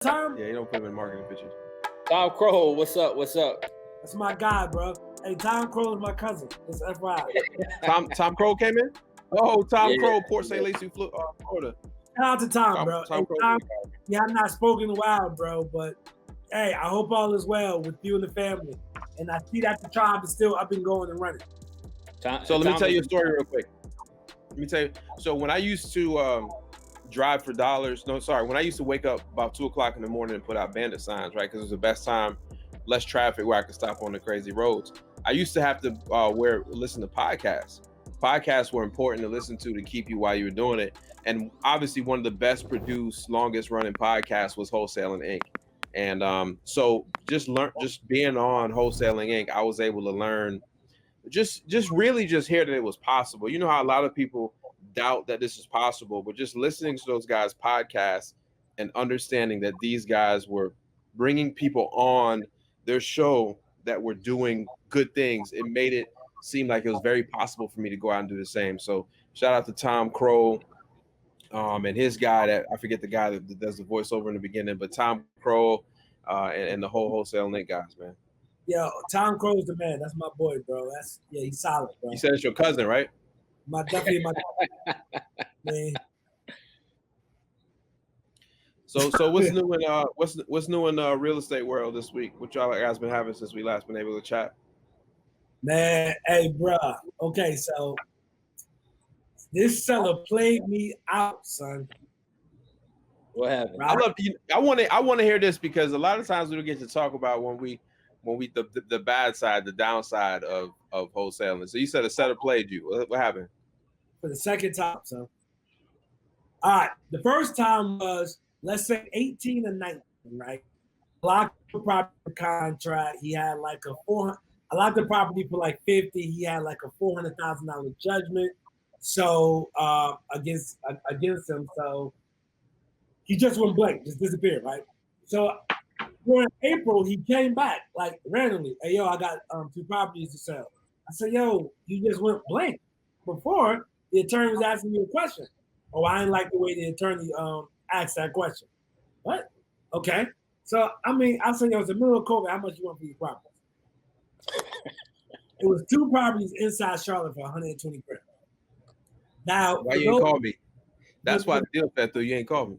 Tom? Yeah, you don't put him in marketing pictures. Tom Crow, what's up? What's up? That's my guy, bro. Hey, Tom Crow is my cousin. It's FYI. Tom Crow came in? Oh, Tom Crow, Port St. Lucie, Florida. Shout out to Tom, bro. Tom Crow. Tom, yeah, I'm not spoken in a while, bro, but hey, I hope all is well with you and the family. And I see that the tribe is still up and going and running. So let me tell you a story real quick. Let me tell you. So when I used to drive for dollars, when I used to wake up about 2:00 in the morning and put out bandit signs, right? Because it was the best time, less traffic where I could stop on the crazy roads. I used to have to listen to podcasts. Podcasts were important to listen to keep you while you were doing it. And obviously one of the best produced, longest running podcasts was Wholesaling Inc. And so just being on Wholesaling Inc., I was able to learn, just really hear that it was possible. You know how a lot of people doubt that this is possible, but just listening to those guys' podcasts and understanding that these guys were bringing people on their show that were doing good things, it made it seem like it was very possible for me to go out and do the same. So shout out to Tom Crow and his guy, that I forget the guy that does the voiceover in the beginning, but Tom Crow and the whole Wholesale Link guys, man. Yo, Tom Crow's the man. That's my boy, bro. He's solid, bro. You said it's your cousin, right? Definitely my man. So what's new in what's new in real estate world this week? What y'all guys been having since we last been able to chat? Man, hey, bro. Okay, so this seller played me out, son. What happened? I want to hear this, because a lot of times we don't get to talk about when we the bad side, the downside of wholesaling. So you said a seller played you. What happened? For the second time, so. All right, the first time was, let's say 18 or 19, right? Locked the property contract. He had like I locked the property for like 50. He had like a $400,000 judgment. So against him. So he just went blank, just disappeared, right? So during April, he came back like randomly. Hey, yo, I got 2 properties to sell. I said, yo, you just went blank. Before, the attorney was asking me a question. Oh, I didn't like the way the attorney asked that question. What? Okay. So, I said, yo, it's the middle of COVID. How much you want for these properties? It was 2 properties inside Charlotte for $120,000. Now, why you ain't call me? That's why the deal fell through. You ain't called me.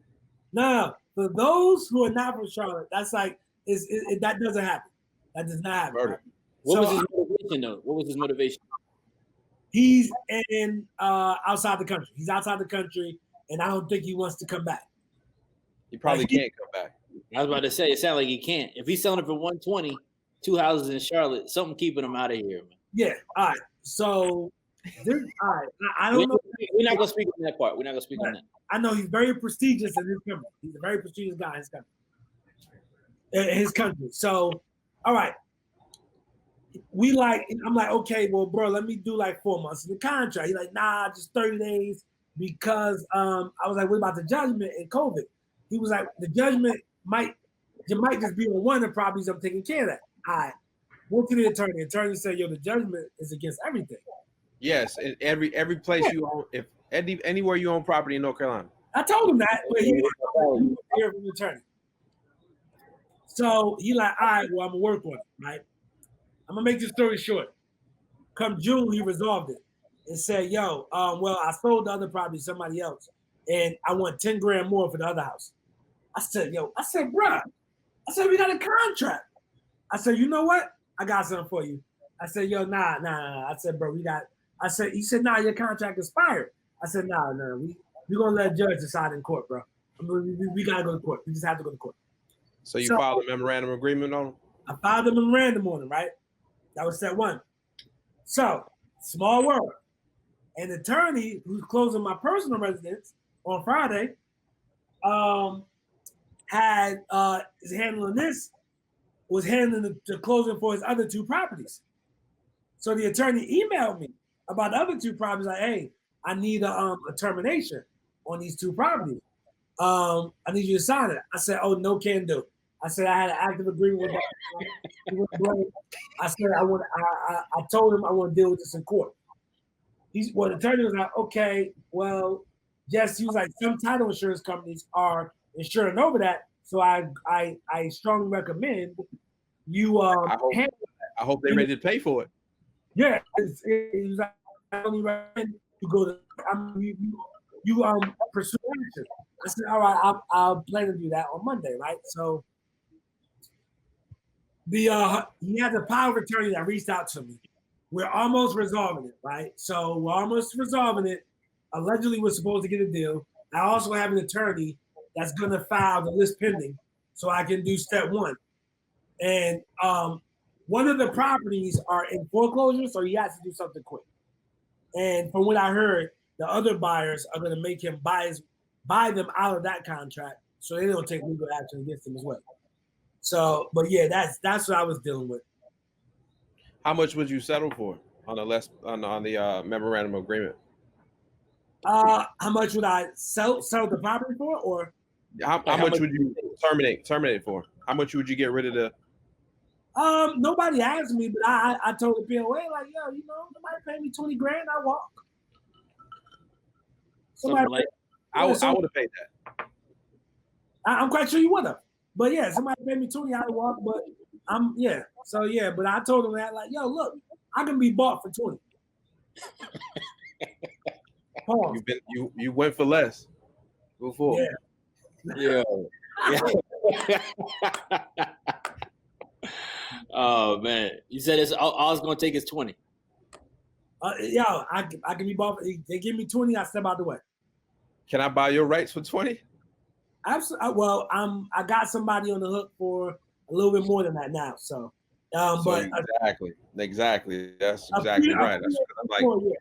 No, for those who are not from Charlotte, that's like that doesn't happen. That does not happen. Murder. What was his motivation, though? What was his motivation? He's in outside the country. He's outside the country, and I don't think he wants to come back. He probably can't come back. I was about to say, it sounds like he can't. If he's selling it for 120, 2 houses in Charlotte, something keeping him out of here, man. Yeah. All right. So, all right. I don't know. We're not gonna speak on that part. We're not gonna speak on that. I know he's very prestigious in his country. He's a very prestigious guy in his country. So, all right. I'm like, okay, well, bro, let me do like 4 months in the contract. He's like, nah, just 30 days, because I was like, what about the judgment and COVID? He was like, the judgment might just be on one of the properties. I'm taking care of that. All right. Went to the attorney. The attorney said, yo, the judgment is against everything. Yes, in every place you own, if anywhere you own property in North Carolina. I told him that, but he didn't hear from the attorney. So he like, all right, well, I'm gonna work on it, right? I'm gonna make this story short. Come June, he resolved it and said, yo, well, I sold the other property to somebody else, and I want $10,000 more for the other house. I said, bruh, we got a contract. I said, you know what? I got something for you. I said, yo, nah. I said, bro, he said, nah, your contract expired. I said, nah, we're gonna let judge decide in court, bro. We gotta go to court. We just have to go to court. So you filed a memorandum agreement on him? I filed a memorandum on him, right? That was step 1. So, small world. An attorney who's closing my personal residence on Friday is handling this, was handling the closing for his other 2 properties. So the attorney emailed me about the other 2 properties, like, hey, I need a termination on these 2 properties. I need you to sign it. I said, oh, no, can do. I said I had an active agreement with that. I said I told him I want to deal with this in court. The attorney was like, okay, well, yes, he was like, some title insurance companies are insuring over that, So I strongly recommend you I hope they're ready to pay for it. Yeah, it's like, I only recommend you go to you pursue action. I said, all right, I'll plan to do that on Monday, right? So he has a power of attorney that reached out to me. We're almost resolving it, right? So we're almost resolving it. Allegedly, we're supposed to get a deal. I also have an attorney that's going to file the list pending, so I can do step one. And one of the properties are in foreclosure, so he has to do something quick. And from what I heard, the other buyers are going to make him buy them out of that contract, so they don't take legal action against him as well. So, but yeah, that's what I was dealing with. How much would you settle for on the memorandum of agreement? How much would I sell the property for, or how much would you terminate for? How much would you get rid of the? Nobody asked me, but I told the POA like, yo, somebody pay me $20,000, I walk. Somebody I would have paid that. I'm quite sure you would have, but yeah, somebody paid me $20,000, I walk. But but I told him that like, yo, look, I can be bought for $20,000. Pause. You went for less. Go for it. Yeah. Oh man, you said it's all it's gonna take is 20. I can be bought. They give me 20, I step out the way. Can I buy your rights for 20? Absolutely. Well, I got somebody on the hook for a little bit more than that now. So, but exactly. That's exactly right. That's what I'm like.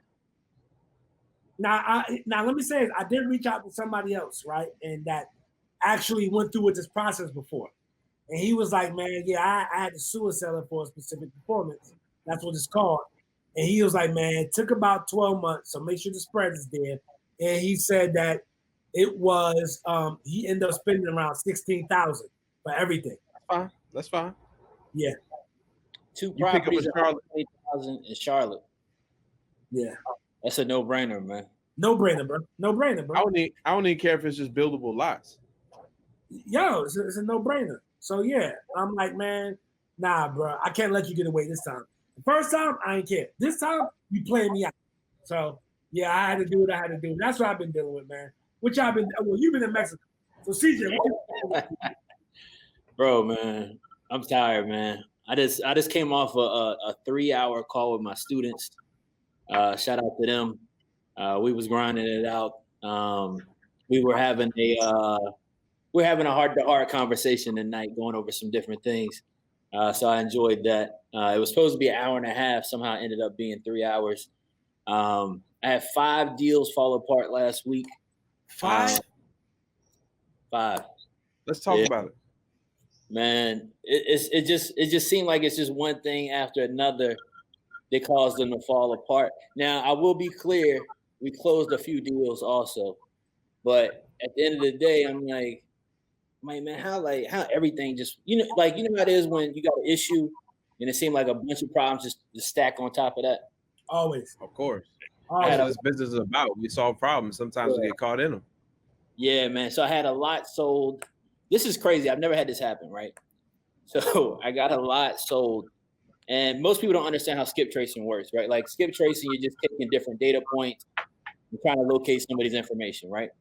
Now let me say this. I did reach out to somebody else, right, and that actually went through with this process before. And he was like, man, yeah, I had to sue a seller for a specific performance. That's what it's called. And he was like, man, it took about 12 months, so make sure the spread is there. And he said that it was, he ended up spending around $16,000 for everything. That's fine. Yeah. Two properties in Charlotte. $8,000 in Charlotte. Yeah. That's a no-brainer, man. No-brainer, bro. No-brainer, bro. I don't even care if it's just buildable lots. Yo, it's a no-brainer. So yeah, I'm like, man, nah, bro, I can't let you get away this time. The first time, I ain't care. This time, you playing me out. So yeah, I had to do what I had to do. That's what I've been dealing with, man. You've been in Mexico. So CJ, bro, man, I'm tired, man. I just came off a 3-hour call with my students. Shout out to them. We was grinding it out. We were having we're having a heart-to-heart conversation tonight, going over some different things. So I enjoyed that. It was supposed to be an hour and a half. Somehow it ended up being 3 hours. I had 5 deals fall apart last week. 5? 5. Let's talk about it. Man, it just seemed like it's just one thing after another that caused them to fall apart. Now, I will be clear, we closed a few deals also. But at the end of the day, I'm like, man, how everything just, how it is when you got an issue and it seemed like a bunch of problems just stack on top of that. Always. Of course. That's what this business is about. We solve problems. Sometimes we get caught in them. Yeah, man. So I had a lot sold. This is crazy. I've never had this happen, right? So I got a lot sold. And most people don't understand how skip tracing works, right? Like skip tracing, you're just taking different data points and trying to locate somebody's information, right?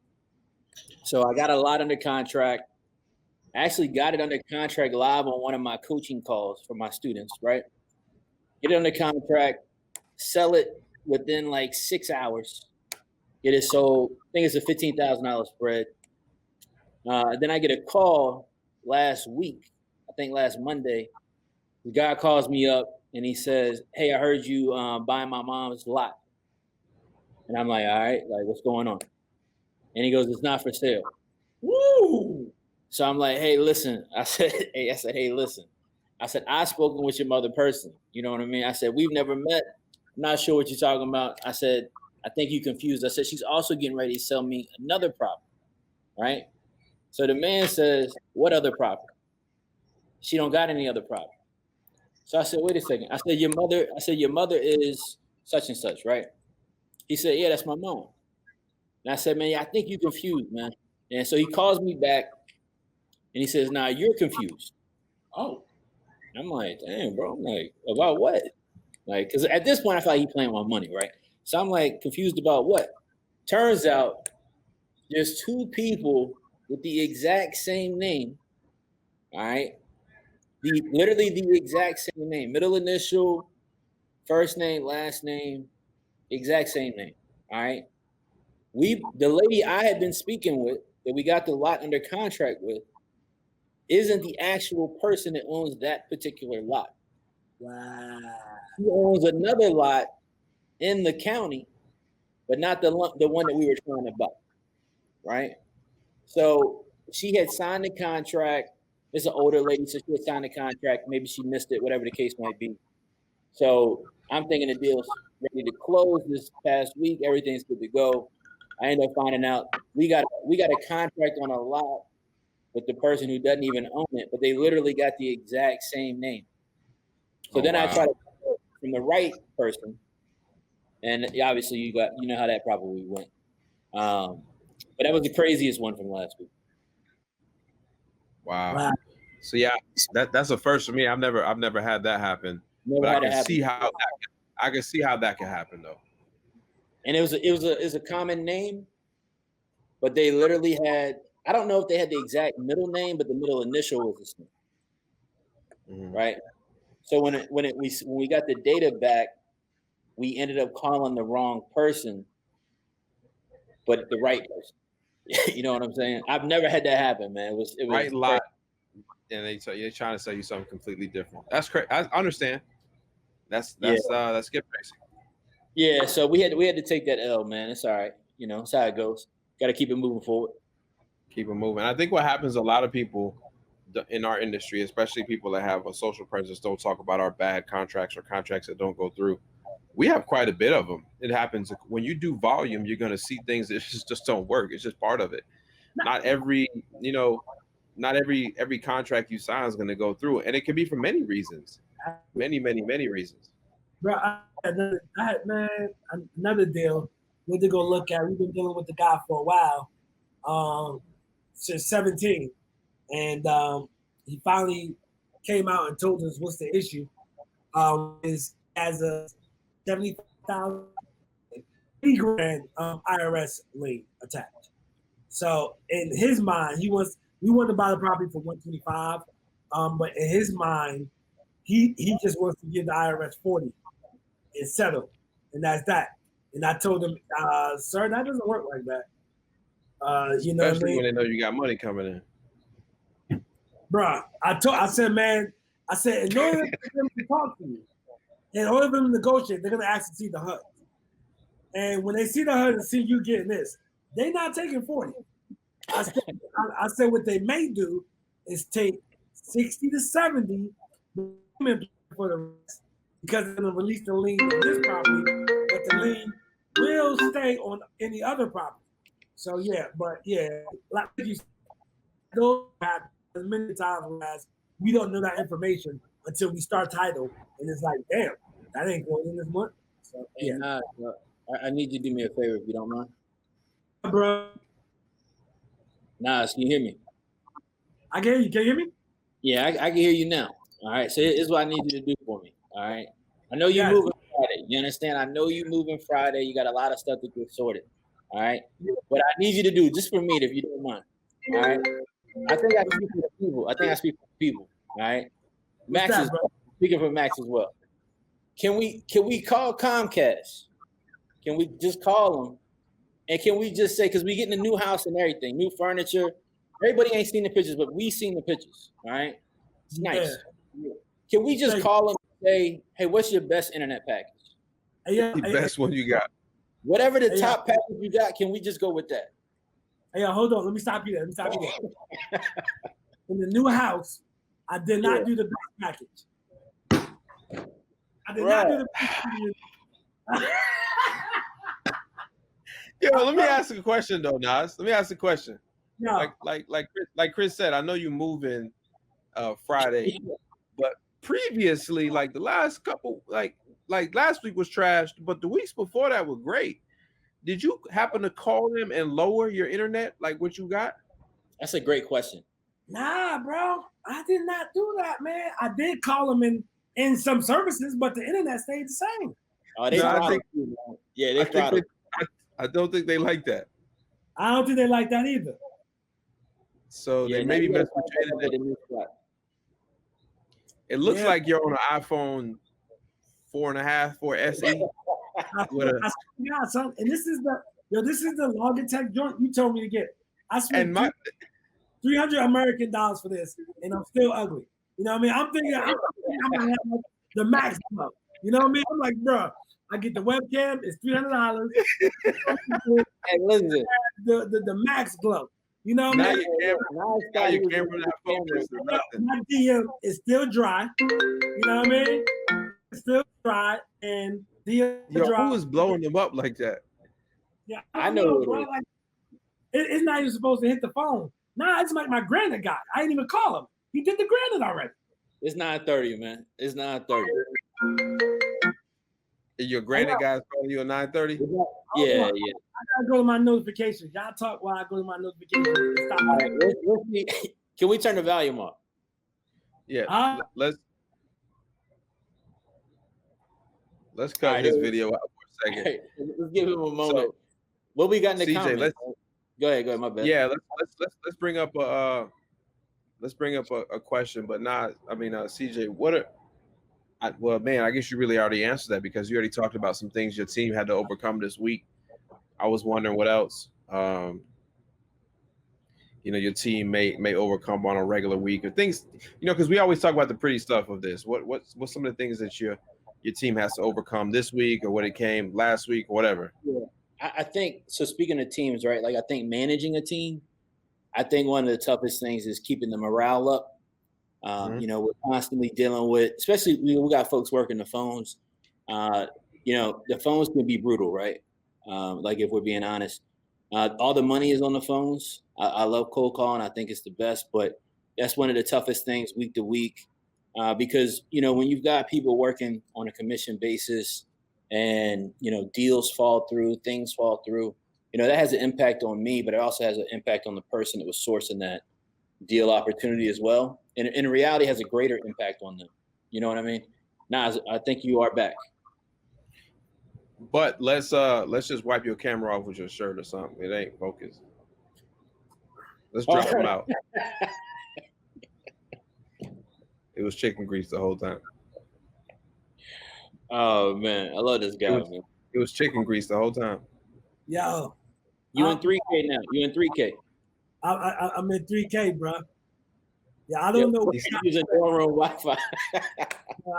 So I got a lot under contract. I actually got it under contract live on one of my coaching calls for my students, right? Get it under contract, sell it within like 6 hours. Get it sold. I think it's a $15,000 spread. Then I get a call last week, I think last Monday. The guy calls me up and he says, hey, I heard you buying my mom's lot. And I'm like, all right, like what's going on? And he goes, it's not for sale. Woo! So I'm like, hey, listen. I said, hey, listen. I said, I've spoken with your mother personally. You know what I mean? I said, we've never met. I'm not sure what you're talking about. I said, I think you confused. I said, she's also getting ready to sell me another property, right? So the man says, what other property? She don't got any other property. So I said, wait a second. I said, your mother is such and such, right? He said, yeah, that's my mom. And I said, man, I think you confused, man. And so he calls me back And he says, "Nah, you're confused." Oh. I'm like, "Damn, bro." I'm like, "About what?" Like, because at this point, I feel like he playing my money, right? So I'm like, confused about what? Turns out there's two people with the exact same name. All right, literally the exact same name, middle initial, first name, last name, exact same name. All right. The lady I had been speaking with that we got the lot under contract with isn't the actual person that owns that particular lot. Wow. She owns another lot in the county, but not the one that we were trying to buy. Right. So she had signed the contract. It's an older lady, so she had signed the contract. Maybe she missed it, whatever the case might be. So I'm thinking the deal's ready to close this past week. Everything's good to go. I end up finding out we got a contract on a lot with the person who doesn't even own it, but they literally got the exact same name. So then I try to from the right person, and obviously you know how that probably went. But that was the craziest one from last week. Wow. So yeah, that's a first for me. I've never had that happen. But I can see how that can happen though. And it was a common name, but they literally had, I don't know if they had the exact middle name, but the middle initial was the same. Mm-hmm. Right. So when we got the data back, we ended up calling the wrong person, but the right person. You know what I'm saying? I've never had that happen, man. It was right lot, and they're trying to sell you something completely different. That's crazy. I understand. That's skip racing. Yeah, so we had to take that L, man. It's all right. You know, it's how it goes. Got to keep it moving forward. Keep it moving. I think what happens, a lot of people in our industry, especially people that have a social presence, don't talk about our bad contracts or contracts that don't go through. We have quite a bit of them. It happens when you do volume. You're going to see things that just don't work. It's just part of it. Not every contract you sign is going to go through, and it can be for many reasons. Many reasons. Bro, I had another deal. We had to go look at. We've been dealing with the guy for a while, since 17, and he finally came out and told us what's the issue. Is as a 70,000 $80,000 IRS lien attached. So in his mind, we want to buy the property for 125, but in his mind, he just wants to give the IRS 40 and settle, and that's that. And I told him, sir, that doesn't work like that. You know, especially when they know you got money coming in. Bro, I said, man, in order for them to talk to you, in order for them to negotiate, they're gonna ask to see the HUD. And when they see the HUD and see you getting this, they're not taking 40. I said what they may do is take 60 to 70 for the rest, because they're gonna release the lien on this property, but the lien will stay on any other property. So like you said, those happen as many times as we don't know that information until we start title, and it's like, damn, that ain't going in this month. So yeah. I need you to do me a favor if you don't mind. Bro. Nas, can you hear me? I can hear you. Can you hear me? Yeah, I can hear you now. All right. So here's what I need you to do for me. All right. I know you're moving Friday. You understand? I know you're moving Friday. You got a lot of stuff to get sorted. All right. What I need you to do, just for me, if you don't mind. All right. I think I speak for the people. All right. Max is speaking for Max as well. Can we call Comcast? Can we just call them? And can we just say, because we getting a new house and everything, new furniture. Everybody ain't seen the pictures, but we seen the pictures. All right. It's nice. Yeah. Can we just call them and say, hey, what's your best internet package? The best one you got. Whatever the top package you got, can we just go with that? Hey, hold on. Let me stop you there. In the new house, I did not do the best package. I did not do the best package. Yo, let me ask a question though, Nas. Let me ask a question. Yeah. Like Chris said, I know you moving Friday, but previously, like the last couple, like last week was trashed, but the weeks before that were great. Did you happen to call them and lower your internet, like what you got? That's a great question. Nah, bro. I did not do that, man. I did call them in some services, but the internet stayed the same. Oh, they throttled you, man. Yeah, they throttled. I don't think they like that. I don't think they like that either. So they maybe messed with your internet. It looks like you're on an iPhone 4.5 for SE. Yeah, son. And this is the Logitech joint you told me to get. I spent $300 American dollars for this, and I'm still ugly. You know what I mean? I'm thinking I'm gonna have like the Max Glow. You know what I mean? I'm like, bro, I get the webcam, it's $300. Hey, listen, the Max Glow. You know what I mean? My DM is still dry. You know what I mean? It's still dry, and DM dry. Who is blowing them up like that? Yeah, I know. Bro. Like, it's not even supposed to hit the phone. Nah, it's like my granite guy. I didn't even call him. He did the granite already. It's 9:30, man. It's 9:30. Your granite guy's calling you at 9:30? Yeah. I gotta go to my notifications. Y'all talk while I go to my notifications. Stop. All right, can we turn the volume up? Yeah. Let's cut this video out for a second. Right, let's give him a moment. So, what we got in the comments? Go ahead. My bad. Yeah, let's bring up a question, but not. I mean, CJ, well, man, I guess you really already answered that because you already talked about some things your team had to overcome this week. I was wondering what else, your team may overcome on a regular week or things, because we always talk about the pretty stuff of this. What's some of the things that your team has to overcome this week or what it came last week or whatever? Yeah. I think so. Speaking of teams, right? Like I think managing a team, I think one of the toughest things is keeping the morale up. We're constantly dealing with, especially we got folks working the phones. The phones can be brutal, right? Like if we're being honest, all the money is on the phones. I love cold calling. I think it's the best, but that's one of the toughest things week to week because when you've got people working on a commission basis. And, deals fall through, things fall through, that has an impact on me, but it also has an impact on the person that was sourcing that deal opportunity as well. And in reality has a greater impact on them. You know what I mean? Nah, I think you are back. But let's just wipe your camera off with your shirt or something. It ain't focused. Let's drop them out. It was chicken grease the whole time. Oh man, I love this guy. Man. It was chicken grease the whole time. Yo, you in 3K now? You in 3K? I'm in 3K, bro. Yeah, I don't know. He's using dorm Wi-Fi.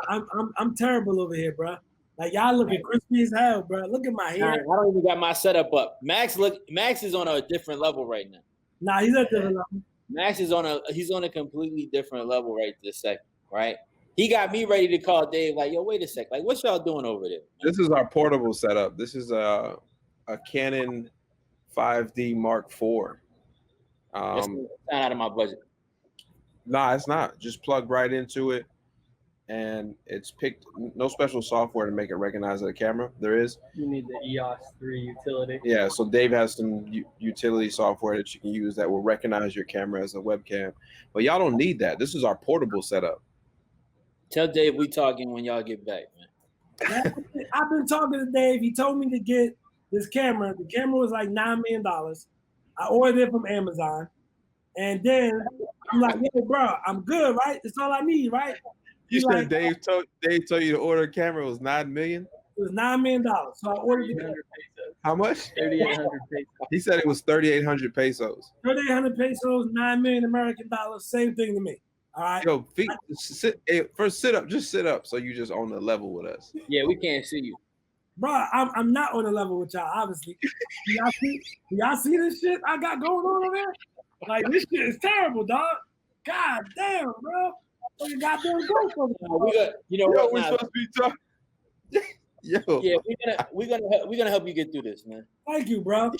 I'm terrible over here, bro. Like y'all looking crispy as hell, bro. Look at my hair. I don't even got my setup up. Max is on a different level right now. Nah, he's at a different level. Max is on a completely different level right this second, right? He got me ready to call Dave, like, yo, wait a sec. Like, what y'all doing over there? This is our portable setup. This is a Canon 5D Mark IV. It's not out of my budget. Nah, it's not. Just plug right into it. And it's picked, no special software to make it recognize the camera. There is. You need the EOS 3 utility. Yeah, so Dave has some utility software that you can use that will recognize your camera as a webcam. But y'all don't need that. This is our portable setup. Tell Dave we talking when y'all get back, man. I've been talking to Dave. He told me to get this camera. The camera was like $9 million. I ordered it from Amazon. And then I'm like, yo, bro, I'm good, right? That's all I need, right? You said Dave told you to order a camera was $9 million? It was $9 million. So I ordered it. How much? 3,800 pesos. He said it was 3,800 pesos. 3,800 pesos, $9 million American dollars, same thing to me. All right. Yo, first sit up. Just sit up so you just on the level with us. Yeah, we can't see you. Bro, I'm not on the level with y'all, obviously. Do y'all see this shit I got going on over there? Like, this shit is terrible, dog. God damn, bro. What you goddamn go for me? We're supposed to be talking. Yo. Yeah, we're gonna help you get through this, man. Thank you, bro.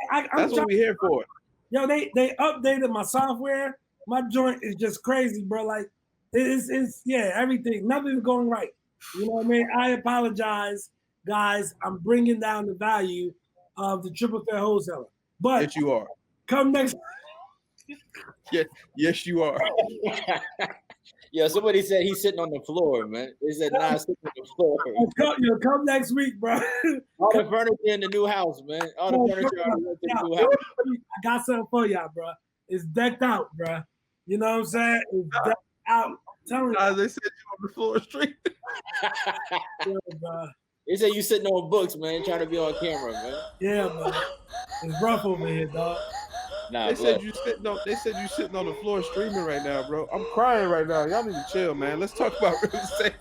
That's what we're here for. Yo, they updated my software. My joint is just crazy, bro. Like, it's everything. Nothing's going right. You know what I mean? I apologize, guys. I'm bringing down the value of the triple threat wholesaler. But that you are. Come next Yeah, yes, you are. Yo, somebody said he's sitting on the floor, man. They said, nah, sitting on the floor. Come next week, bro. All the furniture in the new house, man. All the furniture in the new house. I got something for y'all, bro. It's decked out, bro. You know what I'm saying? It's decked out. Tell me. They said you on the floor straight. Bro. They said you sitting on books, man, trying to be on camera, man. Yeah, man. It's rough over here, dog. Nah, They said you sitting on the floor streaming right now, bro. I'm crying right now. Y'all need to chill, man. Let's talk about real estate.